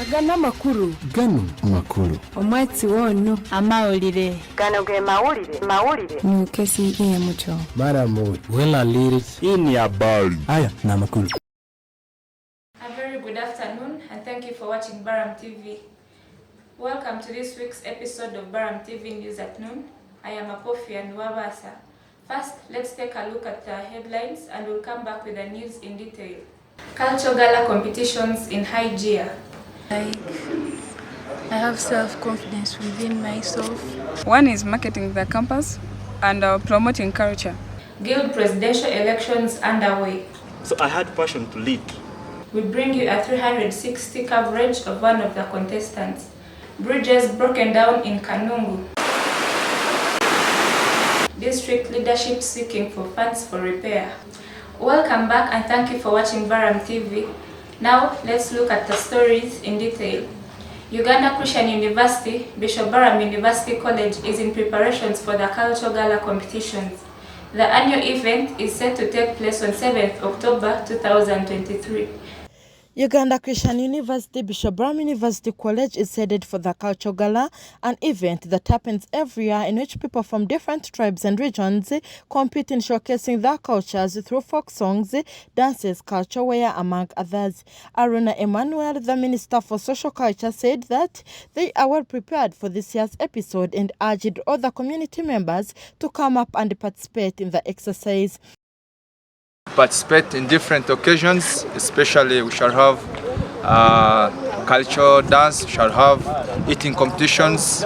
Gana makuru. Gano makuru. Omwezi wono. Amawulire. Gano ge mawulire. Mukesi ya mucho. Barham. Wela liri. Ini habari. Haya na makuru. A very good afternoon and thank you for watching Barham TV. Welcome to this week's episode of Barham TV News at Noon. I am Apophia Niwabasa. First, let's take a look at the headlines and we'll come back with the news in detail. Culture Gala competitions in high gear. I have self-confidence within myself. One is marketing the campus and promoting culture. Guild presidential elections underway. So I had passion to lead. We bring you a 360 coverage of one of the contestants. Bridges broken down in Kanungu. District leadership seeking for funds for repair. Welcome back and thank you for watching Barham TV. Now let's look at the stories in detail. Uganda Christian University, Bishop Barham University College is in preparations for the Culture Gala competitions. The annual event is set to take place on 7th October 2023. Uganda Christian University Bishop Barham University College is headed for the Culture Gala, an event that happens every year in which people from different tribes and regions compete in showcasing their cultures through folk songs, dances, culture wear, among others. Aruna Emmanuel, the Minister for Social Culture, said that they are well prepared for this year's episode and urged other community members to come up and participate in the exercise. Participate in different occasions, especially we shall have cultural dance, we shall have eating competitions,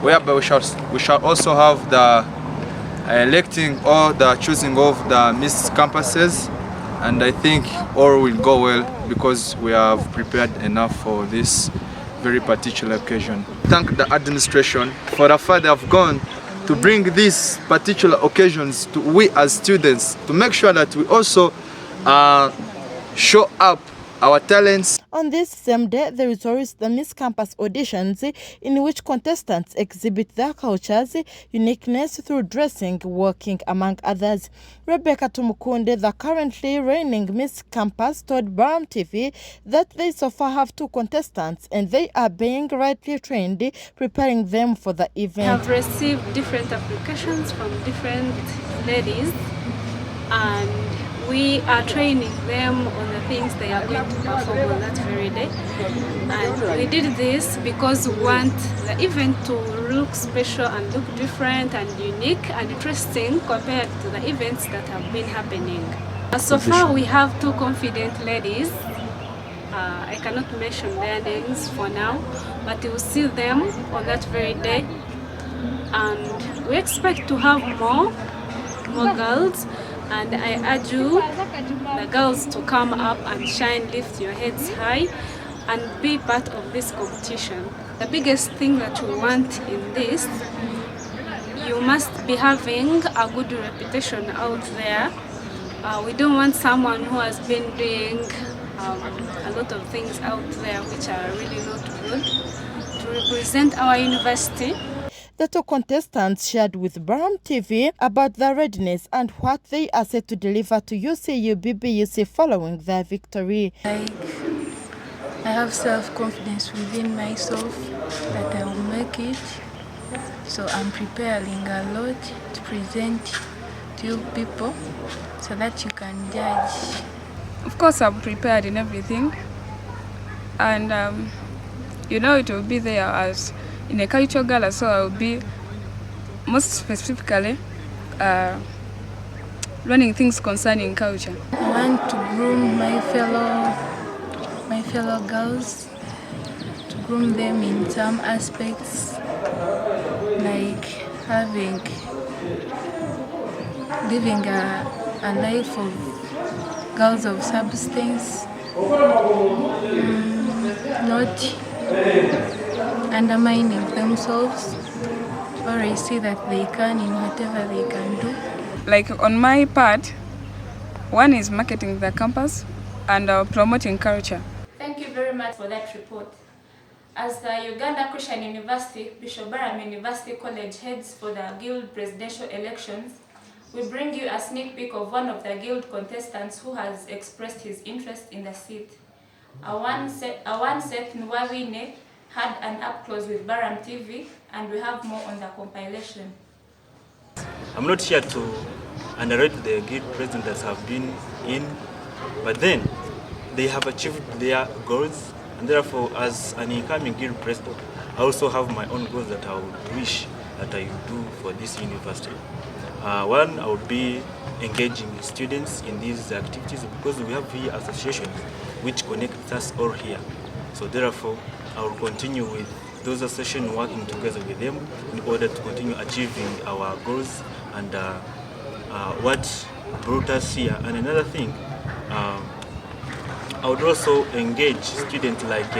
whereby we shall also have the electing or the choosing of the Miss campuses, and I think all will go well because we have prepared enough for this very particular occasion. Thank the administration for the fact they have gone to bring these particular occasions to we as students, to make sure that we also show up our talents. On this same day, there is always the Miss Campus auditions in which contestants exhibit their cultures, uniqueness through dressing, walking, among others. Rebecca Tumukunde, the currently reigning Miss Campus, told Barham TV that they so far have 2 contestants and they are being rightly trained, preparing them for the event. I have received different applications from different ladies and we are training them on the things they are going to perform on that very day. And we did this because we want the event to look special and look different and unique and interesting compared to the events that have been happening. So far we have 2 confident ladies. I cannot mention their names for now, but you will see them on that very day. And we expect to have more girls. And I urge you, the girls, to come up and shine, lift your heads high and be part of this competition. The biggest thing that you want in this, you must be having a good reputation out there. We don't want someone who has been doing a lot of things out there which are really not good. To represent our university, the 2 contestants shared with Barham TV about their readiness and what they are set to deliver to UCU BBUC following their victory. I have self-confidence within myself that I will make it. So I'm preparing a lot to present to you people so that you can judge. Of course, I'm prepared in everything. And it will be there as in a culture gala, so I will be most specifically running things concerning culture. I want to groom my fellow girls, to groom them in some aspects, like living a life of girls of substance, not undermining themselves, or I see that they can in whatever they can do. Like on my part, one is marketing the campus and promoting culture. Thank you very much for that report. As the Uganda Christian University, Bishop Barham University College heads for the Guild presidential elections, we bring you a sneak peek of one of the Guild contestants who has expressed his interest in the seat. Our one Seth Nwabine had an up close with Barham TV, and we have more on the compilation. I'm not here to underrate the guild presidents that have been in, but then they have achieved their goals, and therefore as an incoming guild president, I also have my own goals that I would wish that I would do for this university. One, I would be engaging students in these activities because we have here associations which connect us all here. So therefore, I will continue with those associations working together with them in order to continue achieving our goals and what brought us here. And another thing, I would also engage students like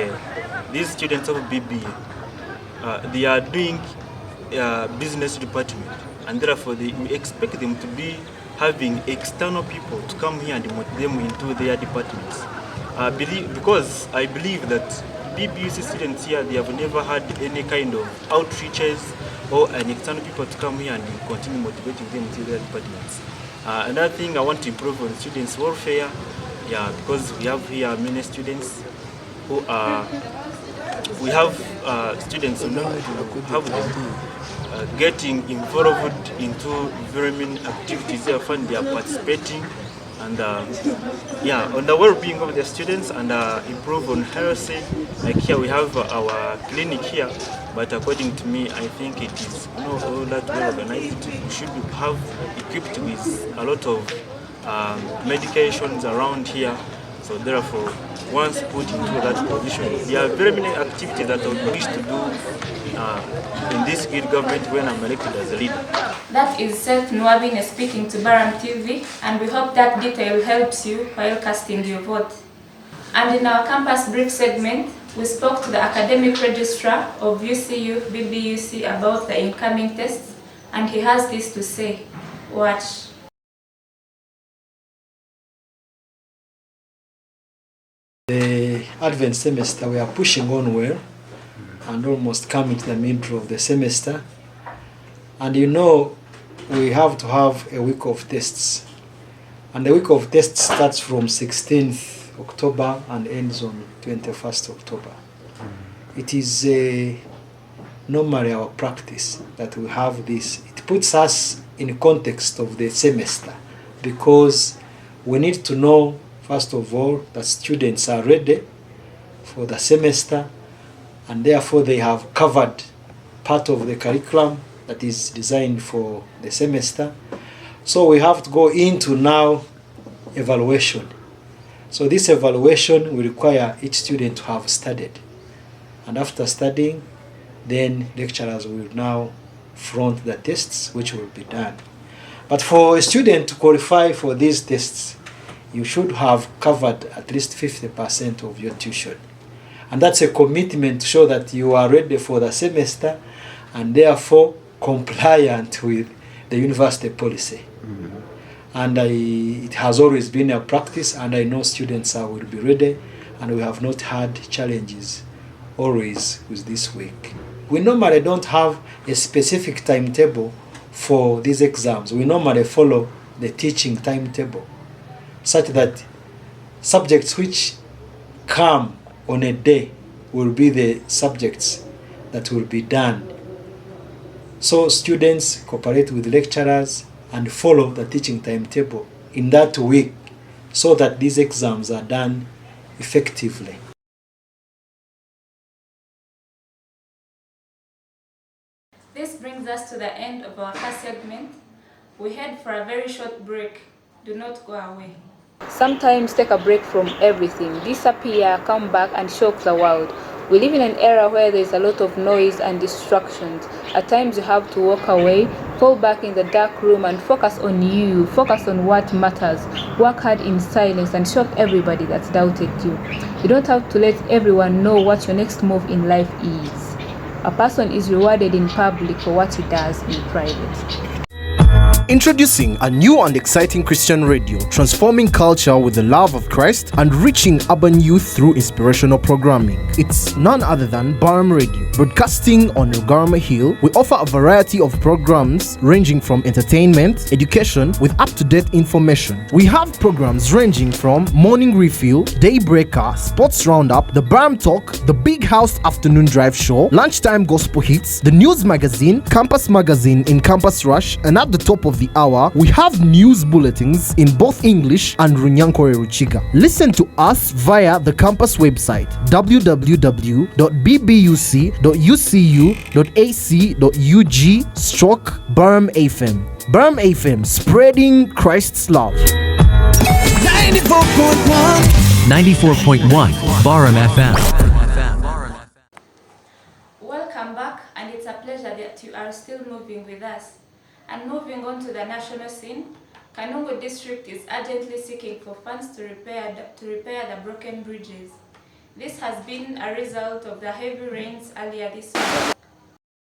these students of BBA. They are doing business department, and therefore we expect them to be having external people to come here and motivate them into their departments. Because I believe that BBUC students here, they have never had any kind of outreaches or an external people to come here and continue motivating them into their departments. Another thing I want to improve on students' welfare, because we have here many students who are, we have students who know to have them getting involved into very many activities. They find they are participating and on the well-being of the students and improve on health. Like here we have our clinic here, but according to me, I think it is not all that well organized. We should have equipped with a lot of medications around here. So therefore, once put into that position, there are very many activities that I would wish to do in this guild government when I'm elected as a leader. That is Seth Nwabine speaking to Barham TV, and we hope that detail helps you while casting your vote. And in our campus brief segment, we spoke to the academic registrar of UCU BBUC about the incoming tests, and he has this to say. Watch. The Advent semester, we are pushing on well and almost coming to the middle of the semester. And you know, we have to have a week of tests. And the week of tests starts from 16th October and ends on 21st October. It is normally our practice that we have this. It puts us in context of the semester because we need to know, first of all, that students are ready for the semester and therefore they have covered part of the curriculum that is designed for the semester. So we have to go into now evaluation. So this evaluation will require each student to have studied. And after studying, then lecturers will now front the tests which will be done. But for a student to qualify for these tests, you should have covered at least 50% of your tuition. And that's a commitment to show that you are ready for the semester and therefore compliant with the university policy. Mm-hmm. And it has always been a practice, and I know students will be ready, and we have not had challenges always with this week. We normally don't have a specific timetable for these exams. We normally follow the teaching timetable, such that subjects which come on a day will be the subjects that will be done. So students cooperate with lecturers and follow the teaching timetable in that week so that these exams are done effectively. This brings us to the end of our class segment. We head for a very short break. Do not go away. Sometimes take a break from everything, disappear, come back and shock the world. We live in an era where there is a lot of noise and distractions. At times you have to walk away, fall back in the dark room and focus on you, focus on what matters. Work hard in silence and shock everybody that's doubted you. You don't have to let everyone know what your next move in life is. A person is rewarded in public for what he does in private. Introducing a new and exciting Christian radio, transforming culture with the love of Christ and reaching urban youth through inspirational programming. It's none other than Barham Radio. Broadcasting on Rugarama Hill, we offer a variety of programs ranging from entertainment, education, with up-to-date information. We have programs ranging from Morning Refill, Daybreaker, Sports Roundup, the Barham Talk, the Big House Afternoon Drive Show, Lunchtime Gospel Hits, the News Magazine, Campus Magazine in Campus Rush, and at the top of the hour, we have news bulletins in both English and Runyankore Ruchiga. Listen to us via the campus website www.bbuc.ucu.ac.ug/Barham FM. Barham FM, spreading Christ's love. 94.1 Barham FM. Welcome back, and it's a pleasure that you are still moving with us. And moving on to the national scene, Kanungu district is urgently seeking for funds to repair the broken bridges. This has been a result of the heavy rains earlier this year.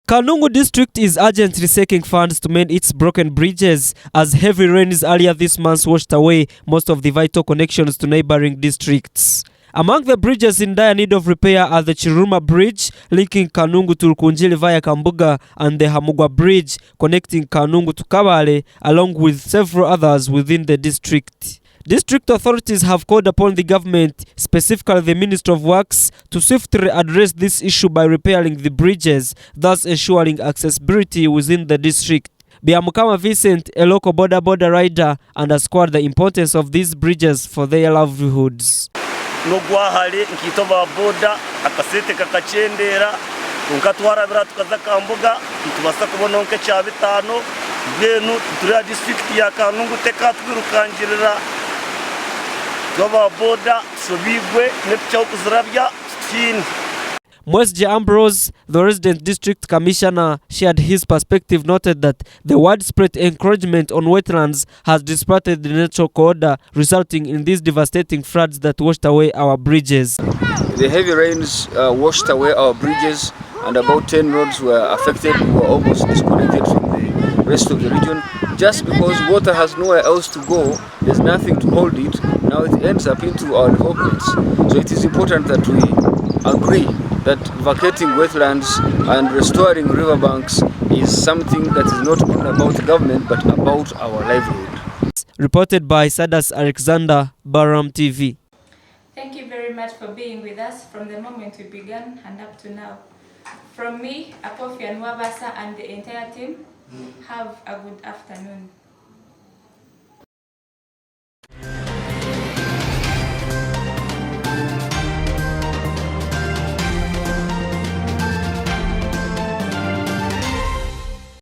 Kanungu district is urgently seeking funds to mend its broken bridges as heavy rains earlier this month washed away most of the vital connections to neighboring districts. Among the bridges in dire need of repair are the Chiruma Bridge linking Kanungu to Rukunjili via Kambuga and the Hamugwa Bridge connecting Kanungu to Kabale, along with several others within the district. District authorities have called upon the government, specifically the Minister of Works, to swiftly address this issue by repairing the bridges, thus ensuring accessibility within the district. Biamukama Vincent, a local border rider, underscored the importance of these bridges for their livelihoods. Nogwahali nkitoba boda akasete kakachendera unkatwara bira tukaza Kambuga tubasa kubona onke cha bitano benu turi district ya Kanungu teka twirukangirira toba boda sobigwe nepcha kuzirabya chini. Mwesje Ambrose, the resident district commissioner, shared his perspective, noted that the widespread encroachment on wetlands has disrupted the natural order, resulting in these devastating floods that washed away our bridges. The heavy rains washed away our bridges, and about 10 roads were affected. We were almost disconnected from the rest of the region. Just because water has nowhere else to go, there's nothing to hold it, now it ends up into our developments. So it is important that we agree that vacating wetlands and restoring riverbanks is something that is not only about government but about our livelihood. Reported by Sadas Alexander, Barham TV. Thank you very much for being with us from the moment we began and up to now. From me, Apophia, Niwabasa, and the entire team, have a good afternoon.